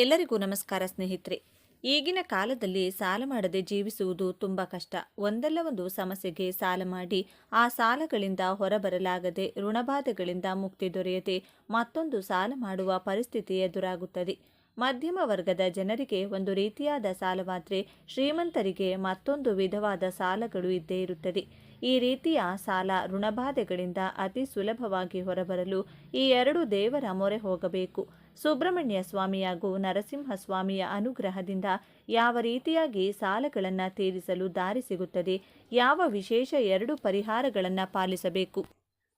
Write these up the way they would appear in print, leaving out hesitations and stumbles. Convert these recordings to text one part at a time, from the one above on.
ಎಲ್ಲರಿಗೂ ನಮಸ್ಕಾರ ಸ್ನೇಹಿತರೆ. ಈಗಿನ ಕಾಲದಲ್ಲಿ ಸಾಲ ಮಾಡದೆ ಜೀವಿಸುವುದು ತುಂಬ ಕಷ್ಟ. ಒಂದಲ್ಲ ಒಂದು ಸಮಸ್ಯೆಗೆ ಸಾಲ ಮಾಡಿ ಆ ಸಾಲಗಳಿಂದ ಹೊರಬರಲಾಗದೆ ಋಣಬಾಧೆಗಳಿಂದ ಮುಕ್ತಿ ದೊರೆಯದೆ ಮತ್ತೊಂದು ಸಾಲ ಮಾಡುವ ಪರಿಸ್ಥಿತಿ ಎದುರಾಗುತ್ತದೆ. ಮಧ್ಯಮ ವರ್ಗದ ಜನರಿಗೆ ಒಂದು ರೀತಿಯಾದ ಸಾಲವಾದರೆ ಶ್ರೀಮಂತರಿಗೆ ಮತ್ತೊಂದು ವಿಧವಾದ ಸಾಲಗಳು ಇದ್ದೇ ಇರುತ್ತದೆ. ಈ ರೀತಿಯ ಸಾಲ ಋಣಬಾಧೆಗಳಿಂದ ಅತಿ ಸುಲಭವಾಗಿ ಹೊರಬರಲು ಈ ಎರಡು ದೇವರ ಮೊರೆ ಹೋಗಬೇಕು. ಸುಬ್ರಹ್ಮಣ್ಯ ಸ್ವಾಮಿ ಹಾಗೂ ನರಸಿಂಹ ಸ್ವಾಮಿಯ ಅನುಗ್ರಹದಿಂದ ಯಾವ ರೀತಿಯಾಗಿ ಸಾಲಗಳನ್ನು ತೀರಿಸಲು ದಾರಿ ಸಿಗುತ್ತದೆ, ಯಾವ ವಿಶೇಷ ಎರಡು ಪರಿಹಾರಗಳನ್ನು ಪಾಲಿಸಬೇಕು,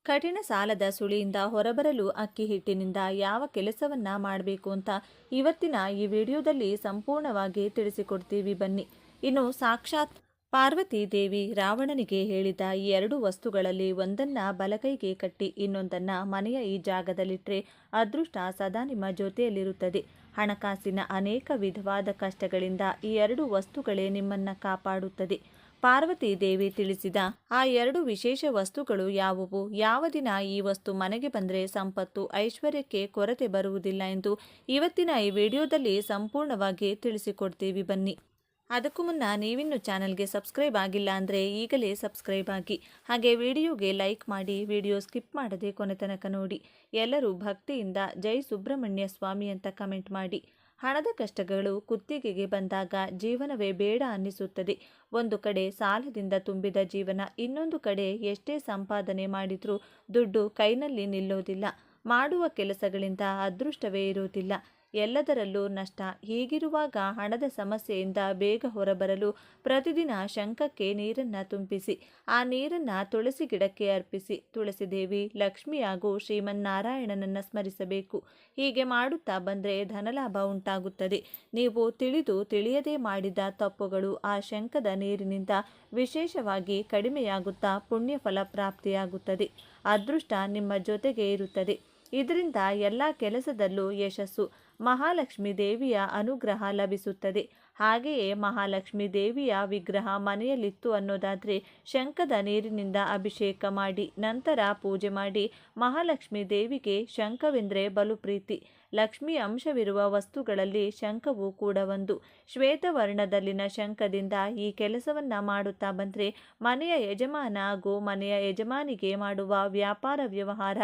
ಕಠಿಣ ಸಾಲದ ಸುಳಿಯಿಂದ ಹೊರಬರಲು ಅಕ್ಕಿ ಹಿಟ್ಟಿನಿಂದ ಯಾವ ಕೆಲಸವನ್ನ ಮಾಡಬೇಕು ಅಂತ ಇವತ್ತಿನ ಈ ವಿಡಿಯೋದಲ್ಲಿ ಸಂಪೂರ್ಣವಾಗಿ ತಿಳಿಸಿಕೊಡ್ತೀವಿ ಬನ್ನಿ. ಇನ್ನು ಸಾಕ್ಷಾತ್ ಪಾರ್ವತಿ ದೇವಿ ರಾವಣನಿಗೆ ಹೇಳಿದ ಈ ಎರಡು ವಸ್ತುಗಳಲ್ಲಿ ಒಂದನ್ನ ಬಲಕೈಗೆ ಕಟ್ಟಿ ಇನ್ನೊಂದನ್ನ ಮನೆಯ ಈ ಜಾಗದಲ್ಲಿಟ್ಟರೆ ಅದೃಷ್ಟ ಸದಾ ನಿಮ್ಮ ಜೊತೆಯಲ್ಲಿರುತ್ತದೆ. ಹಣಕಾಸಿನ ಅನೇಕ ವಿಧವಾದ ಕಷ್ಟಗಳಿಂದ ಈ ಎರಡು ವಸ್ತುಗಳೇ ನಿಮ್ಮನ್ನ ಕಾಪಾಡುತ್ತದೆ. ಪಾರ್ವತಿ ದೇವಿ ತಿಳಿಸಿದ ಆ ಎರಡು ವಿಶೇಷ ವಸ್ತುಗಳು ಯಾವುವು, ಯಾವ ದಿನ ಈ ವಸ್ತು ಮನೆಗೆ ಬಂದರೆ ಸಂಪತ್ತು ಐಶ್ವರ್ಯಕ್ಕೆ ಕೊರತೆ ಬರುವುದಿಲ್ಲ ಎಂದು ಇವತ್ತಿನ ಈ ವಿಡಿಯೋದಲ್ಲಿ ಸಂಪೂರ್ಣವಾಗಿ ತಿಳಿಸಿಕೊಡ್ತೀವಿ ಬನ್ನಿ. ಅದಕ್ಕೂ ಮುನ್ನ ನೀವಿನ್ನು ಚಾನಲ್ಗೆ ಸಬ್ಸ್ಕ್ರೈಬ್ ಆಗಿಲ್ಲ ಅಂದರೆ ಈಗಲೇ ಸಬ್ಸ್ಕ್ರೈಬ್ ಆಗಿ, ಹಾಗೆ ವಿಡಿಯೋಗೆ ಲೈಕ್ ಮಾಡಿ, ವಿಡಿಯೋ ಸ್ಕಿಪ್ ಮಾಡದೆ ಕೊನೆ ತನಕ ನೋಡಿ. ಎಲ್ಲರೂ ಭಕ್ತಿಯಿಂದ ಜೈ ಸುಬ್ರಹ್ಮಣ್ಯ ಸ್ವಾಮಿ ಅಂತ ಕಮೆಂಟ್ ಮಾಡಿ. ಹಣದ ಕಷ್ಟಗಳು ಕುತ್ತಿಗೆಗೆ ಬಂದಾಗ ಜೀವನವೇ ಬೇಡ ಅನ್ನಿಸುತ್ತದೆ. ಒಂದು ಕಡೆ ಸಾಲದಿಂದ ತುಂಬಿದ ಜೀವನ, ಇನ್ನೊಂದು ಕಡೆ ಎಷ್ಟೇ ಸಂಪಾದನೆ ಮಾಡಿದರೂ ದುಡ್ಡು ಕೈನಲ್ಲಿ ನಿಲ್ಲೋದಿಲ್ಲ. ಮಾಡುವ ಕೆಲಸಗಳಿಂದ ಅದೃಷ್ಟವೇ ಇರುವುದಿಲ್ಲ. ಎಲ್ಲದರಲ್ಲೂ ನಷ್ಟ. ಹೀಗಿರುವಾಗ ಹಣದ ಸಮಸ್ಯೆಯಿಂದ ಬೇಗ ಹೊರಬರಲು ಪ್ರತಿದಿನ ಶಂಖಕ್ಕೆ ನೀರನ್ನು ತುಂಬಿಸಿ ಆ ನೀರನ್ನು ತುಳಸಿ ಗಿಡಕ್ಕೆ ಅರ್ಪಿಸಿ ತುಳಸಿ ದೇವಿ, ಲಕ್ಷ್ಮಿ ಹಾಗೂ ಶ್ರೀಮನ್ನಾರಾಯಣನನ್ನು ಸ್ಮರಿಸಬೇಕು. ಹೀಗೆ ಮಾಡುತ್ತಾ ಬಂದರೆ ಧನಲಾಭ ಉಂಟಾಗುತ್ತದೆ. ನೀವು ತಿಳಿದು ತಿಳಿಯದೆ ಮಾಡಿದ ತಪ್ಪುಗಳು ಆ ಶಂಖದ ನೀರಿನಿಂದ ವಿಶೇಷವಾಗಿ ಕಡಿಮೆಯಾಗುತ್ತಾ ಪುಣ್ಯಫಲ ಪ್ರಾಪ್ತಿಯಾಗುತ್ತದೆ. ಅದೃಷ್ಟ ನಿಮ್ಮ ಜೊತೆಗೆ ಇರುತ್ತದೆ. ಇದರಿಂದ ಎಲ್ಲ ಕೆಲಸದಲ್ಲೂ ಯಶಸ್ಸು, ಮಹಾಲಕ್ಷ್ಮಿ ದೇವಿಯ ಅನುಗ್ರಹ ಲಭಿಸುತ್ತದೆ. ಹಾಗೆಯೇ ಮಹಾಲಕ್ಷ್ಮಿ ದೇವಿಯ ವಿಗ್ರಹ ಮನೆಯಲ್ಲಿತ್ತು ಅನ್ನೋದಾದರೆ ಶಂಖದ ನೀರಿನಿಂದ ಅಭಿಷೇಕ ಮಾಡಿ ನಂತರ ಪೂಜೆ ಮಾಡಿ. ಮಹಾಲಕ್ಷ್ಮಿ ದೇವಿಗೆ ಶಂಖವೆಂದರೆ ಬಲು ಪ್ರೀತಿ. ಲಕ್ಷ್ಮಿ ಅಂಶವಿರುವ ವಸ್ತುಗಳಲ್ಲಿ ಶಂಖವು ಕೂಡ ಒಂದು. ಶ್ವೇತವರ್ಣದಲ್ಲಿನ ಶಂಖದಿಂದ ಈ ಕೆಲಸವನ್ನ ಮಾಡುತ್ತಾ ಬಂದರೆ ಮನೆಯ ಯಜಮಾನ ಹಾಗೂ ಮನೆಯ ಯಜಮಾನಿಗೆ ಮಾಡುವ ವ್ಯಾಪಾರ ವ್ಯವಹಾರ,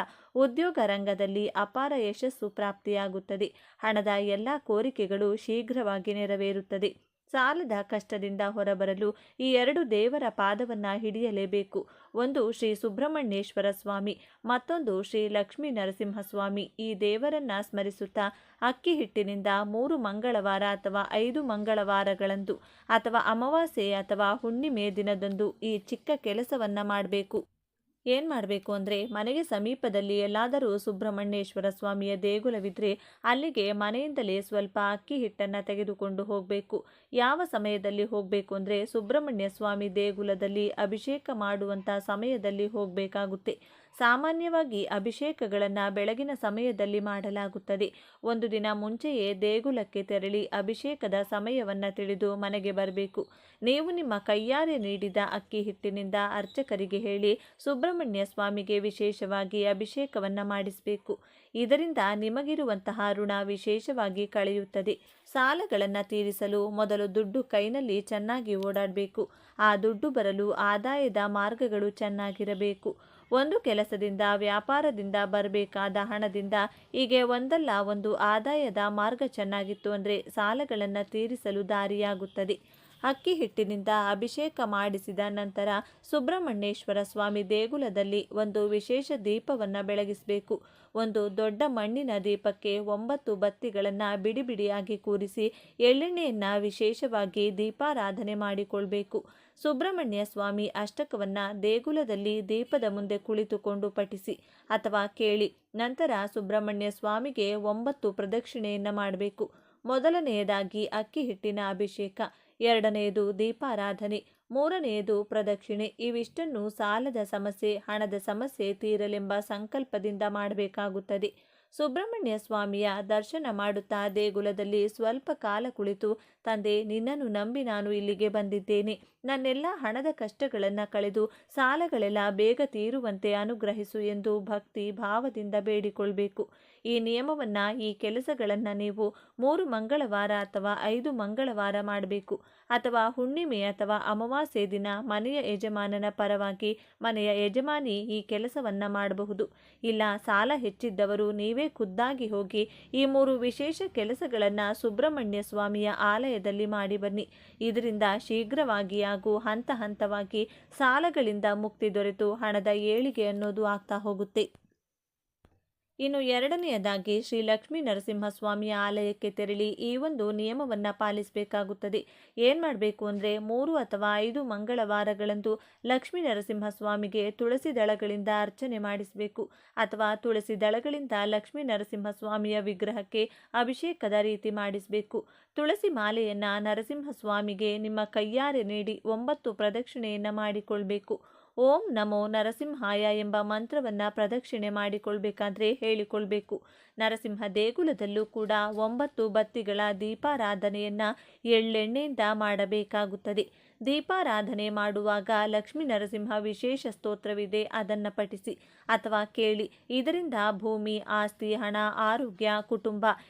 ಉದ್ಯೋಗ ರಂಗದಲ್ಲಿ ಅಪಾರ ಯಶಸ್ಸು ಪ್ರಾಪ್ತಿಯಾಗುತ್ತದೆ. ಹಣದ ಎಲ್ಲ ಕೋರಿಕೆಗಳು ಶೀಘ್ರವಾಗಿ ನೆರವೇರುತ್ತದೆ. ಸಾಲದ ಕಷ್ಟದಿಂದ ಹೊರಬರಲು ಈ ಎರಡು ದೇವರ ಪಾದವನ್ನು ಹಿಡಿಯಲೇಬೇಕು. ಒಂದು ಶ್ರೀ ಸುಬ್ರಹ್ಮಣ್ಯೇಶ್ವರ ಸ್ವಾಮಿ, ಮತ್ತೊಂದು ಶ್ರೀ ಲಕ್ಷ್ಮೀ ನರಸಿಂಹಸ್ವಾಮಿ. ಈ ದೇವರನ್ನ ಸ್ಮರಿಸುತ್ತಾ ಅಕ್ಕಿ ಹಿಟ್ಟಿನಿಂದ 3 ಮಂಗಳವಾರ ಅಥವಾ 5 ಮಂಗಳವಾರಗಳಂದು ಅಥವಾ ಅಮಾವಾಸ್ಯೆ ಅಥವಾ ಹುಣ್ಣಿಮೆ ದಿನದಂದು ಈ ಚಿಕ್ಕ ಕೆಲಸವನ್ನ ಮಾಡಬೇಕು. ಏನು ಮಾಡಬೇಕು ಅಂದರೆ, ಮನೆಗೆ ಸಮೀಪದಲ್ಲಿ ಎಲ್ಲಾದರೂ ಸುಬ್ರಹ್ಮಣ್ಯೇಶ್ವರ ಸ್ವಾಮಿಯ ದೇಗುಲವಿದ್ದರೆ ಅಲ್ಲಿಗೆ ಮನೆಯಿಂದಲೇ ಸ್ವಲ್ಪ ಅಕ್ಕಿ ಹಿಟ್ಟನ್ನು ತೆಗೆದುಕೊಂಡು ಹೋಗಬೇಕು. ಯಾವ ಸಮಯದಲ್ಲಿ ಹೋಗಬೇಕು ಅಂದರೆ, ಸುಬ್ರಹ್ಮಣ್ಯ ಸ್ವಾಮಿ ದೇಗುಲದಲ್ಲಿ ಅಭಿಷೇಕ ಮಾಡುವಂಥ ಸಮಯದಲ್ಲಿ ಹೋಗಬೇಕಾಗುತ್ತೆ. ಸಾಮಾನ್ಯವಾಗಿ ಅಭಿಷೇಕಗಳನ್ನು ಬೆಳಗಿನ ಸಮಯದಲ್ಲಿ ಮಾಡಲಾಗುತ್ತದೆ. ಒಂದು ದಿನ ಮುಂಚೆಯೇ ದೇಗುಲಕ್ಕೆ ತೆರಳಿ ಅಭಿಷೇಕದ ಸಮಯವನ್ನು ತಿಳಿದು ಮನೆಗೆ ಬರಬೇಕು. ನೀವು ನಿಮ್ಮ ಕೈಯಾರೆ ನೀಡಿದ ಅಕ್ಕಿ ಹಿಟ್ಟಿನಿಂದ ಅರ್ಚಕರಿಗೆ ಹೇಳಿ ಸುಬ್ರಹ್ಮಣ್ಯ ಸ್ವಾಮಿಗೆ ವಿಶೇಷವಾಗಿ ಅಭಿಷೇಕವನ್ನು ಮಾಡಿಸಬೇಕು. ಇದರಿಂದ ನಿಮಗಿರುವಂತಹ ಋಣ ವಿಶೇಷವಾಗಿ ಕಳೆಯುತ್ತದೆ. ಸಾಲಗಳನ್ನು ತೀರಿಸಲು ಮೊದಲು ದುಡ್ಡು ಕೈನಲ್ಲಿ ಚೆನ್ನಾಗಿ ಓಡಾಡಬೇಕು. ಆ ದುಡ್ಡು ಬರಲು ಆದಾಯದ ಮಾರ್ಗಗಳು ಚೆನ್ನಾಗಿರಬೇಕು. ಒಂದು ಕೆಲಸದಿಂದ ವ್ಯಾಪಾರದಿಂದ ಬರಬೇಕಾದ ಹಣದಿಂದ ಹೀಗೆ ಒಂದಲ್ಲ ಒಂದು ಆದಾಯದ ಮಾರ್ಗ ಚೆನ್ನಾಗಿತ್ತು ಅಂದರೆ ಸಾಲಗಳನ್ನು ತೀರಿಸಲು ದಾರಿಯಾಗುತ್ತದೆ. ಅಕ್ಕಿ ಹಿಟ್ಟಿನಿಂದ ಅಭಿಷೇಕ ಮಾಡಿಸಿದ ನಂತರ ಸುಬ್ರಹ್ಮಣ್ಯೇಶ್ವರ ಸ್ವಾಮಿ ದೇಗುಲದಲ್ಲಿ ಒಂದು ವಿಶೇಷ ದೀಪವನ್ನು ಬೆಳಗಿಸಬೇಕು. ಒಂದು ದೊಡ್ಡ ಮಣ್ಣಿನ ದೀಪಕ್ಕೆ 9 ಬತ್ತಿಗಳನ್ನು ಬಿಡಿ ಬಿಡಿಯಾಗಿ ಕೂರಿಸಿ ಎಳ್ಳೆಣ್ಣೆಯನ್ನು ವಿಶೇಷವಾಗಿ ದೀಪಾರಾಧನೆ ಮಾಡಿಕೊಳ್ಬೇಕು. ಸುಬ್ರಹ್ಮಣ್ಯ ಸ್ವಾಮಿ ಅಷ್ಟಕವನ್ನು ದೇಗುಲದಲ್ಲಿ ದೀಪದ ಮುಂದೆ ಕುಳಿತುಕೊಂಡು ಪಠಿಸಿ ಅಥವಾ ಕೇಳಿ. ನಂತರ ಸುಬ್ರಹ್ಮಣ್ಯ ಸ್ವಾಮಿಗೆ 9 ಪ್ರದಕ್ಷಿಣೆಯನ್ನು ಮಾಡಬೇಕು. ಮೊದಲನೆಯದಾಗಿ ಅಕ್ಕಿ ಹಿಟ್ಟಿನ ಅಭಿಷೇಕ, ಎರಡನೆಯದು ದೀಪಾರಾಧನೆ, ಮೂರನೆಯದು ಪ್ರದಕ್ಷಿಣೆ. ಇವಿಷ್ಟನ್ನು ಸಾಲದ ಸಮಸ್ಯೆ, ಹಣದ ಸಮಸ್ಯೆ ತೀರಲೆಂಬ ಸಂಕಲ್ಪದಿಂದ ಮಾಡಬೇಕಾಗುತ್ತದೆ. ಸುಬ್ರಹ್ಮಣ್ಯ ಸ್ವಾಮಿಯ ದರ್ಶನ ಮಾಡುತ್ತಾ ದೇಗುಲದಲ್ಲಿ ಸ್ವಲ್ಪ ಕಾಲ ಕುಳಿತು, ತಂದೆ, ನಿನ್ನನ್ನು ನಂಬಿ ನಾನು ಇಲ್ಲಿಗೆ ಬಂದಿದ್ದೇನೆ. ನನ್ನೆಲ್ಲ ಹಣದ ಕಷ್ಟಗಳನ್ನು ಕಳೆದು ಸಾಲಗಳೆಲ್ಲ ಬೇಗ ತೀರುವಂತೆ ಅನುಗ್ರಹಿಸು ಎಂದು ಭಕ್ತಿ ಭಾವದಿಂದ ಬೇಡಿಕೊಳ್ಬೇಕು. ಈ ನಿಯಮವನ್ನು, ಈ ಕೆಲಸಗಳನ್ನು ನೀವು 3 ಮಂಗಳವಾರ ಅಥವಾ 5 ಮಂಗಳವಾರ ಮಾಡಬೇಕು. ಅಥವಾ ಹುಣ್ಣಿಮೆ ಅಥವಾ ಅಮಾವಾಸ್ಯೆ ದಿನ ಮನೆಯ ಯಜಮಾನನ ಪರವಾಗಿ ಮನೆಯ ಯಜಮಾನಿ ಈ ಕೆಲಸವನ್ನು ಮಾಡಬಹುದು. ಇಲ್ಲ, ಸಾಲ ಹೆಚ್ಚಿದ್ದವರು ನೀವೇ ಖುದ್ದಾಗಿ ಹೋಗಿ ಈ 3 ವಿಶೇಷ ಕೆಲಸಗಳನ್ನು ಸುಬ್ರಹ್ಮಣ್ಯ ಸ್ವಾಮಿಯ ಆಲಯದಲ್ಲಿ ಮಾಡಿ ಬನ್ನಿ. ಇದರಿಂದ ಶೀಘ್ರವಾಗಿ ಹಾಗೂ ಹಂತ ಹಂತವಾಗಿ ಸಾಲಗಳಿಂದ ಮುಕ್ತಿ ದೊರೆತು ಹಣದ ಏಳಿಗೆ ಅನ್ನೋದು ಆಗ್ತಾ ಹೋಗುತ್ತೆ. ಇನ್ನು ಎರಡನೆಯದಾಗಿ ಶ್ರೀ ಲಕ್ಷ್ಮೀ ನರಸಿಂಹಸ್ವಾಮಿಯ ಆಲಯಕ್ಕೆ ತೆರಳಿ ಈ ಒಂದು ನಿಯಮವನ್ನು ಪಾಲಿಸಬೇಕಾಗುತ್ತದೆ. ಏನು ಮಾಡಬೇಕು ಅಂದರೆ 3 ಅಥವಾ 5 ಮಂಗಳವಾರಗಳಂದು ಲಕ್ಷ್ಮೀ ನರಸಿಂಹಸ್ವಾಮಿಗೆ ತುಳಸಿ ದಳಗಳಿಂದ ಅರ್ಚನೆ ಮಾಡಿಸಬೇಕು. ಅಥವಾ ತುಳಸಿ ದಳಗಳಿಂದ ಲಕ್ಷ್ಮೀ ನರಸಿಂಹಸ್ವಾಮಿಯ ವಿಗ್ರಹಕ್ಕೆ ಅಭಿಷೇಕದ ರೀತಿ ಮಾಡಿಸಬೇಕು. ತುಳಸಿ ಮಾಲೆಯನ್ನು ನರಸಿಂಹಸ್ವಾಮಿಗೆ ನಿಮ್ಮ ಕೈಯಾರೆ ನೀಡಿ 9 ಪ್ರದಕ್ಷಿಣೆಯನ್ನು ಮಾಡಿಕೊಳ್ಬೇಕು. ಓಂ ನಮೋ ನರಸಿಂಹಾಯ ಎಂಬ ಮಂತ್ರವನ್ನು ಪ್ರದಕ್ಷಿಣೆ ಮಾಡಿಕೊಳ್ಬೇಕಾದ್ರೆ ಹೇಳಿಕೊಳ್ಬೇಕು. ನರಸಿಂಹ ದೇಗುಲದಲ್ಲೂ ಕೂಡ 9 ಬತ್ತಿಗಳ ದೀಪಾರಾಧನೆಯನ್ನು ಎಳ್ಳೆಣ್ಣೆಯಿಂದ ಮಾಡಬೇಕಾಗುತ್ತದೆ. ದೀಪಾರಾಧನೆ ಮಾಡುವಾಗ ಲಕ್ಷ್ಮೀ ನರಸಿಂಹ ವಿಶೇಷ ಸ್ತೋತ್ರವಿದೆ, ಅದನ್ನು ಪಠಿಸಿ ಅಥವಾ ಕೇಳಿ. ಇದರಿಂದ ಭೂಮಿ, ಆಸ್ತಿ, ಹಣ, ಆರೋಗ್ಯ, ಕುಟುಂಬ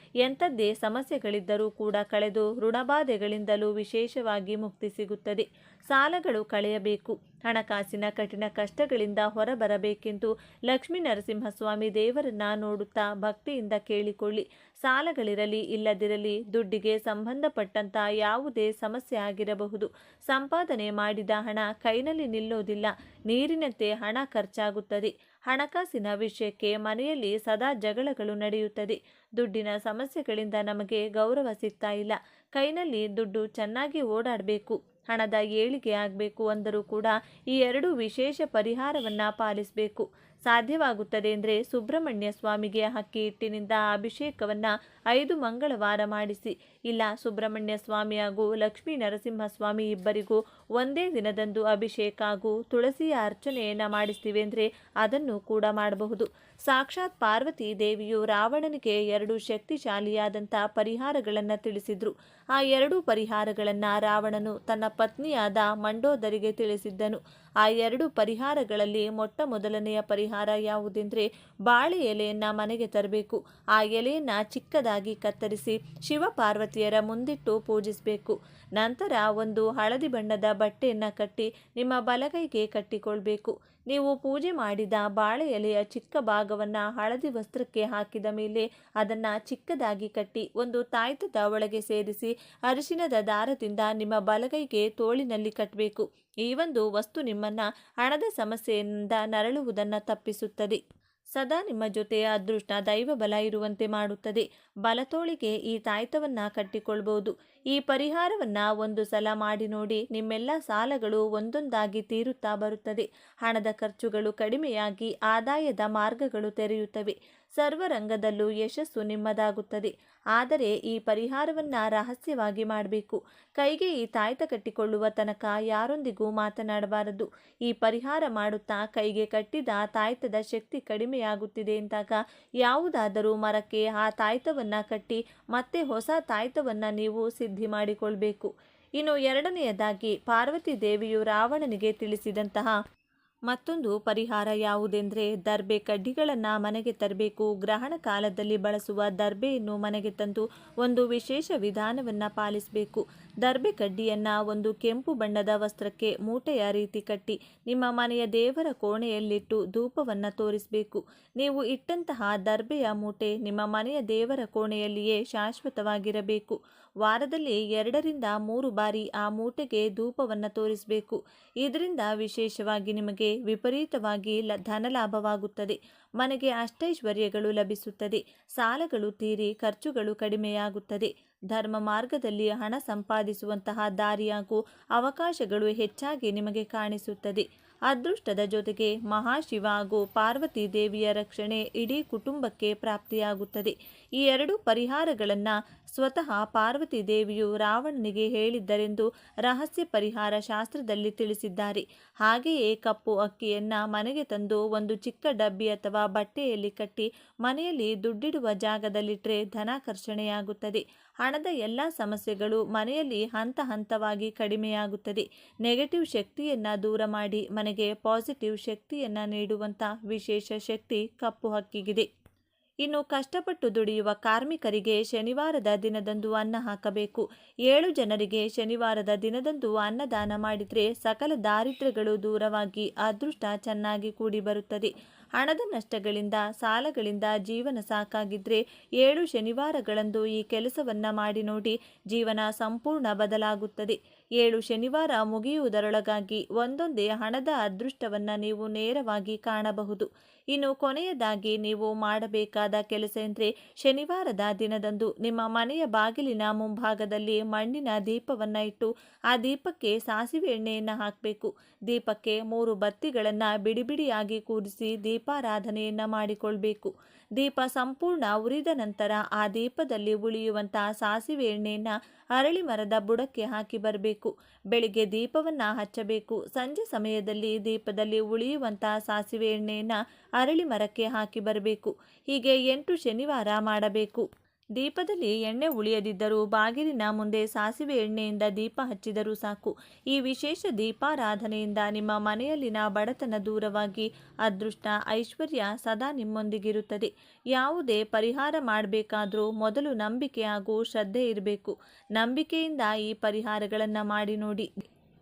ಎಂಥದ್ದೇ ಸಮಸ್ಯೆಗಳಿದ್ದರೂ ಕೂಡ ಕಳೆದು ಋಣಬಾಧೆಗಳಿಂದಲೂ ವಿಶೇಷವಾಗಿ ಮುಕ್ತಿ ಸಿಗುತ್ತದೆ. ಸಾಲಗಳು ಕಳೆಯಬೇಕು, ಹಣಕಾಸಿನ ಕಠಿಣ ಕಷ್ಟಗಳಿಂದ ಹೊರಬರಬೇಕೆಂದು ಲಕ್ಷ್ಮೀ ನರಸಿಂಹಸ್ವಾಮಿ ದೇವರನ್ನ ನೋಡುತ್ತಾ ಭಕ್ತಿಯಿಂದ ಕೇಳಿಕೊಳ್ಳಿ. ಸಾಲಗಳಿರಲಿ ಇಲ್ಲದಿರಲಿ, ದುಡ್ಡಿಗೆ ಸಂಬಂಧಪಟ್ಟಂತ ಯಾವುದೇ ಸಮಸ್ಯೆ ಆಗಿರಬಹುದು, ಸಂಪಾದನೆ ಮಾಡಿದ ಹಣ ಕೈನಲ್ಲಿ ನಿಲ್ಲೋದಿಲ್ಲ, ನೀರಿನಂತೆ ಹಣ ಖರ್ಚಾಗುತ್ತದೆ. ಹಣಕಾಸಿನ ವಿಷಯಕ್ಕೆ ಮನೆಯಲ್ಲಿ ಸದಾ ಜಗಳಗಳು ನಡೆಯುತ್ತದೆ. ದುಡ್ಡಿನ ಸಮಸ್ಯೆಗಳಿಂದ ನಮಗೆ ಗೌರವ ಸಿಗ್ತಾ ಇಲ್ಲ, ಕೈನಲ್ಲಿ ದುಡ್ಡು ಚೆನ್ನಾಗಿ ಓಡಾಡಬೇಕು, ಹಣದ ಏಳಿಗೆ ಆಗಬೇಕು ಅಂದರೂ ಕೂಡ ಈ 2 ವಿಶೇಷ ಪರಿಹಾರವನ್ನು ಪಾಲಿಸಬೇಕು. ಸಾಧ್ಯವಾಗುತ್ತದೆ ಅಂದರೆ ಸುಬ್ರಹ್ಮಣ್ಯ ಸ್ವಾಮಿಗೆ ಅಕ್ಕಿ ಹಿಟ್ಟಿನಿಂದ ಅಭಿಷೇಕವನ್ನು 5 ಮಂಗಳವಾರ ಮಾಡಿಸಿ. ಇಲ್ಲ, ಸುಬ್ರಹ್ಮಣ್ಯ ಸ್ವಾಮಿ ಹಾಗೂ ಲಕ್ಷ್ಮೀ ನರಸಿಂಹಸ್ವಾಮಿ ಇಬ್ಬರಿಗೂ ಒಂದೇ ದಿನದಂದು ಅಭಿಷೇಕ ಹಾಗೂ ತುಳಸಿಯ ಅರ್ಚನೆಯನ್ನು ಮಾಡಿಸ್ತೀವಿ ಅಂದರೆ ಅದನ್ನು ಕೂಡ ಮಾಡಬಹುದು. ಸಾಕ್ಷಾತ್ ಪಾರ್ವತಿ ದೇವಿಯು ರಾವಣನಿಗೆ 2 ಶಕ್ತಿಶಾಲಿಯಾದಂಥ ಪರಿಹಾರಗಳನ್ನು ತಿಳಿಸಿದ್ರು. ಆ 2 ಪರಿಹಾರಗಳನ್ನು ರಾವಣನು ತನ್ನ ಪತ್ನಿಯಾದ ಮಂಡೋದರಿಗೆ ತಿಳಿಸಿದ್ದನು. ಆ 2 ಪರಿಹಾರಗಳಲ್ಲಿ ಮೊಟ್ಟ ಮೊದಲನೆಯ ಪರಿಹಾರ ಯಾವುದೆಂದರೆ ಬಾಳೆ ಎಲೆಯನ್ನು ಮನೆಗೆ ತರಬೇಕು. ಆ ಎಲೆಯನ್ನು ಚಿಕ್ಕದಾಗಿ ಕತ್ತರಿಸಿ ಶಿವಪಾರ್ವತಿಯರ ಮುಂದಿಟ್ಟು ಪೂಜಿಸಬೇಕು. ನಂತರ ಒಂದು ಹಳದಿ ಬಣ್ಣದ ಬಟ್ಟೆಯನ್ನು ಕಟ್ಟಿ ನಿಮ್ಮ ಬಲಗೈಗೆ ಕಟ್ಟಿಕೊಳ್ಬೇಕು. ನೀವು ಪೂಜೆ ಮಾಡಿದ ಬಾಳೆ ಎಲೆಯ ಚಿಕ್ಕ ಭಾಗವನ್ನು ಹಳದಿ ವಸ್ತ್ರಕ್ಕೆ ಹಾಕಿದ ಮೇಲೆ ಅದನ್ನು ಚಿಕ್ಕದಾಗಿ ಕಟ್ಟಿ ಒಂದು ತಾಯ್ತದ ಒಳಗೆ ಸೇರಿಸಿ ಅರಿಶಿನದ ದಾರದಿಂದ ನಿಮ್ಮ ಬಲಗೈಗೆ ತೋಳಿನಲ್ಲಿ ಕಟ್ಟಬೇಕು. ಈ ಒಂದು ವಸ್ತು ನಿಮ್ಮನ್ನು ಹಣದ ಸಮಸ್ಯೆಯಿಂದ ನರಳುವುದನ್ನು ತಪ್ಪಿಸುತ್ತದೆ. ಸದಾ ನಿಮ್ಮ ಜೊತೆ ಅದೃಷ್ಟ ದೈವ ಬಲ ಇರುವಂತೆ ಮಾಡುತ್ತದೆ. ಬಲತೋಳಿಗೆ ಈ ತಾಯ್ತವನ್ನು ಕಟ್ಟಿಕೊಳ್ಬಹುದು. ಈ ಪರಿಹಾರವನ್ನು ಒಂದು ಸಲ ಮಾಡಿ ನೋಡಿ, ನಿಮ್ಮೆಲ್ಲ ಸಾಲಗಳು ಒಂದೊಂದಾಗಿ ತೀರುತ್ತಾ ಬರುತ್ತದೆ. ಹಣದ ಖರ್ಚುಗಳು ಕಡಿಮೆಯಾಗಿ ಆದಾಯದ ಮಾರ್ಗಗಳು ತೆರೆಯುತ್ತವೆ. ಸರ್ವರಂಗದಲ್ಲೂ ಯಶಸ್ಸು ನಿಮ್ಮದಾಗುತ್ತದೆ. ಆದರೆ ಈ ಪರಿಹಾರವನ್ನು ರಹಸ್ಯವಾಗಿ ಮಾಡಬೇಕು. ಕೈಗೆ ಈ ತಾಯ್ತ ಕಟ್ಟಿಕೊಳ್ಳುವ ತನಕ ಯಾರೊಂದಿಗೂ ಮಾತನಾಡಬಾರದು. ಈ ಪರಿಹಾರ ಮಾಡುತ್ತಾ ಕೈಗೆ ಕಟ್ಟಿದ ತಾಯ್ತದ ಶಕ್ತಿ ಕಡಿಮೆಯಾಗುತ್ತಿದೆ ಎಂದಾಗ ಯಾವುದಾದರೂ ಮರಕ್ಕೆ ಆ ತಾಯ್ತವನ್ನು ಕಟ್ಟಿ ಮತ್ತೆ ಹೊಸ ತಾಯ್ತವನ್ನು ನೀವು ಸಿದ್ಧಿ ಮಾಡಿಕೊಳ್ಬೇಕು. ಇನ್ನು ಎರಡನೆಯದಾಗಿ ಪಾರ್ವತಿ ದೇವಿಯು ರಾವಣನಿಗೆ ತಿಳಿಸಿದಂತಹ ಮತ್ತೊಂದು ಪರಿಹಾರ ಯಾವುದೆಂದರೆ ದರ್ಬೆ ಕಡ್ಡಿಗಳನ್ನು ಮನೆಗೆ ತರಬೇಕು. ಗ್ರಹಣ ಕಾಲದಲ್ಲಿ ಬಳಸುವ ದರ್ಬೆಯನ್ನು ಮನೆಗೆ ತಂದು ಒಂದು ವಿಶೇಷ ವಿಧಾನವನ್ನು ಪಾಲಿಸಬೇಕು. ದರ್ಬೆ ಕಡ್ಡಿಯನ್ನು ಒಂದು ಕೆಂಪು ಬಣ್ಣದ ವಸ್ತ್ರಕ್ಕೆ ಮೂಟೆಯ ರೀತಿ ಕಟ್ಟಿ ನಿಮ್ಮ ಮನೆಯ ದೇವರ ಕೋಣೆಯಲ್ಲಿಟ್ಟು ಧೂಪವನ್ನು ತೋರಿಸಬೇಕು. ನೀವು ಇಟ್ಟಂತಹ ದರ್ಬೆಯ ಮೂಟೆ ನಿಮ್ಮ ಮನೆಯ ದೇವರ ಕೋಣೆಯಲ್ಲಿಯೇ ಶಾಶ್ವತವಾಗಿರಬೇಕು. ವಾರದಲ್ಲಿ 2 ರಿಂದ 3 ಬಾರಿ ಆ ಮೂಟೆಗೆ ಧೂಪವನ್ನು ತೋರಿಸಬೇಕು. ಇದರಿಂದ ವಿಶೇಷವಾಗಿ ನಿಮಗೆ ವಿಪರೀತವಾಗಿ ಧನಲಾಭವಾಗುತ್ತದೆ. ಮನೆಗೆ ಅಷ್ಟೈಶ್ವರ್ಯಗಳು ಲಭಿಸುತ್ತದೆ. ಸಾಲಗಳು ತೀರಿ ಖರ್ಚುಗಳು ಕಡಿಮೆಯಾಗುತ್ತದೆ. ಧರ್ಮ ಮಾರ್ಗದಲ್ಲಿ ಹಣ ಸಂಪಾದಿಸುವಂತಹ ದಾರಿ ಹಾಗೂ ಅವಕಾಶಗಳು ಹೆಚ್ಚಾಗಿ ನಿಮಗೆ ಕಾಣಿಸುತ್ತದೆ. ಅದೃಷ್ಟದ ಜೊತೆಗೆ ಮಹಾಶಿವ ಹಾಗೂ ಪಾರ್ವತಿ ದೇವಿಯ ರಕ್ಷಣೆ ಇಡೀ ಕುಟುಂಬಕ್ಕೆ ಪ್ರಾಪ್ತಿಯಾಗುತ್ತದೆ. ಈ 2 ಪರಿಹಾರಗಳನ್ನು ಸ್ವತಃ ಪಾರ್ವತಿ ದೇವಿಯು ರಾವಣನಿಗೆ ಹೇಳಿದ್ದರೆಂದು ರಹಸ್ಯ ಪರಿಹಾರ ಶಾಸ್ತ್ರದಲ್ಲಿ ತಿಳಿಸಿದ್ದಾರೆ. ಹಾಗೆಯೇ ಕಪ್ಪು ಅಕ್ಕಿಯನ್ನು ಮನೆಗೆ ತಂದು ಒಂದು ಚಿಕ್ಕ ಡಬ್ಬಿ ಅಥವಾ ಬಟ್ಟೆಯಲ್ಲಿ ಕಟ್ಟಿ ಮನೆಯಲ್ಲಿ ದುಡ್ಡಿಡುವ ಜಾಗದಲ್ಲಿಟ್ಟರೆ ಧನಾಕರ್ಷಣೆಯಾಗುತ್ತದೆ. ಹಣದ ಎಲ್ಲ ಸಮಸ್ಯೆಗಳು ಮನೆಯಲ್ಲಿ ಹಂತ ಹಂತವಾಗಿ ಕಡಿಮೆಯಾಗುತ್ತದೆ. ನೆಗೆಟಿವ್ ಶಕ್ತಿಯನ್ನು ದೂರ ಮಾಡಿ ಮನೆಗೆ ಪಾಸಿಟಿವ್ ಶಕ್ತಿಯನ್ನು ನೀಡುವಂಥ ವಿಶೇಷ ಶಕ್ತಿ ಕಪ್ಪು ಹಕ್ಕಿಗಿದೆ. ಇನ್ನು ಕಷ್ಟಪಟ್ಟು ದುಡಿಯುವ ಕಾರ್ಮಿಕರಿಗೆ ಶನಿವಾರದ ದಿನದಂದು ಅನ್ನ ಹಾಕಬೇಕು. 7 ಜನರಿಗೆ ಶನಿವಾರದ ದಿನದಂದು ಅನ್ನದಾನ ಮಾಡಿದರೆ ಸಕಲ ದಾರಿದ್ರ್ಯಗಳು ದೂರವಾಗಿ ಅದೃಷ್ಟ ಚೆನ್ನಾಗಿ ಕೂಡಿ ಬರುತ್ತದೆ. ಹಣದ ನಷ್ಟಗಳಿಂದ ಸಾಲಗಳಿಂದ ಜೀವನ ಸಾಕಾಗಿದ್ರೆ 7 ಶನಿವಾರಗಳಂದು ಈ ಕೆಲಸವನ್ನ ಮಾಡಿ ನೋಡಿ, ಜೀವನ ಸಂಪೂರ್ಣ ಬದಲಾಗುತ್ತದೆ. 7 ಶನಿವಾರ ಮುಗಿಯುವುದರೊಳಗಾಗಿ ಒಂದೊಂದೇ ಹಣದ ಅದೃಷ್ಟವನ್ನ ನೀವು ನೇರವಾಗಿ ಕಾಣಬಹುದು. ಇನ್ನು ಕೊನೆಯದಾಗಿ ನೀವು ಮಾಡಬೇಕಾದ ಕೆಲಸ ಎಂದರೆ ಶನಿವಾರದ ದಿನದಂದು ನಿಮ್ಮ ಮನೆಯ ಬಾಗಿಲಿನ ಮುಂಭಾಗದಲ್ಲಿ ಮಣ್ಣಿನ ದೀಪವನ್ನ ಇಟ್ಟು ಆ ದೀಪಕ್ಕೆ ಸಾಸಿವೆ ಎಣ್ಣೆಯನ್ನು ಹಾಕಬೇಕು. ದೀಪಕ್ಕೆ 3 ಬತ್ತಿಗಳನ್ನು ಬಿಡಿಬಿಡಿಯಾಗಿ ಕೂರಿಸಿ ದೀಪಾರಾಧನೆಯನ್ನ ಮಾಡಿಕೊಳ್ಬೇಕು. ದೀಪ ಸಂಪೂರ್ಣ ಉರಿದ ನಂತರ ಆ ದೀಪದಲ್ಲಿ ಉಳಿಯುವಂತಹ ಸಾಸಿವೆ ಎಣ್ಣೆಯನ್ನ ಅರಳಿ ಮರದ ಬುಡಕ್ಕೆ ಹಾಕಿ ಬರಬೇಕು. ಬೆಳಿಗ್ಗೆ ದೀಪವನ್ನ ಹಚ್ಚಬೇಕು. ಸಂಜೆ ಸಮಯದಲ್ಲಿ ದೀಪದಲ್ಲಿ ಉಳಿಯುವಂತಹ ಸಾಸಿವೆ ಎಣ್ಣೆಯನ್ನ ಅರಳಿ ಮರಕ್ಕೆ ಹಾಕಿ ಬರಬೇಕು. ಹೀಗೆ 8 ಶನಿವಾರ ಮಾಡಬೇಕು. ದೀಪದಲ್ಲಿ ಎಣ್ಣೆ ಉಳಿಯದಿದ್ದರೂ ಬಾಗಿಲಿನ ಮುಂದೆ ಸಾಸಿವೆ ಎಣ್ಣೆಯಿಂದ ದೀಪ ಹಚ್ಚಿದರೂ ಸಾಕು. ಈ ವಿಶೇಷ ದೀಪಾರಾಧನೆಯಿಂದ ನಿಮ್ಮ ಮನೆಯಲ್ಲಿನ ಬಡತನ ದೂರವಾಗಿ ಅದೃಷ್ಟ ಐಶ್ವರ್ಯ ಸದಾ ನಿಮ್ಮೊಂದಿಗಿರುತ್ತದೆ. ಯಾವುದೇ ಪರಿಹಾರ ಮಾಡಬೇಕಾದ್ರೂ ಮೊದಲು ನಂಬಿಕೆ ಹಾಗೂ ಶ್ರದ್ಧೆ ಇರಬೇಕು. ನಂಬಿಕೆಯಿಂದ ಈ ಪರಿಹಾರಗಳನ್ನು ಮಾಡಿ ನೋಡಿ.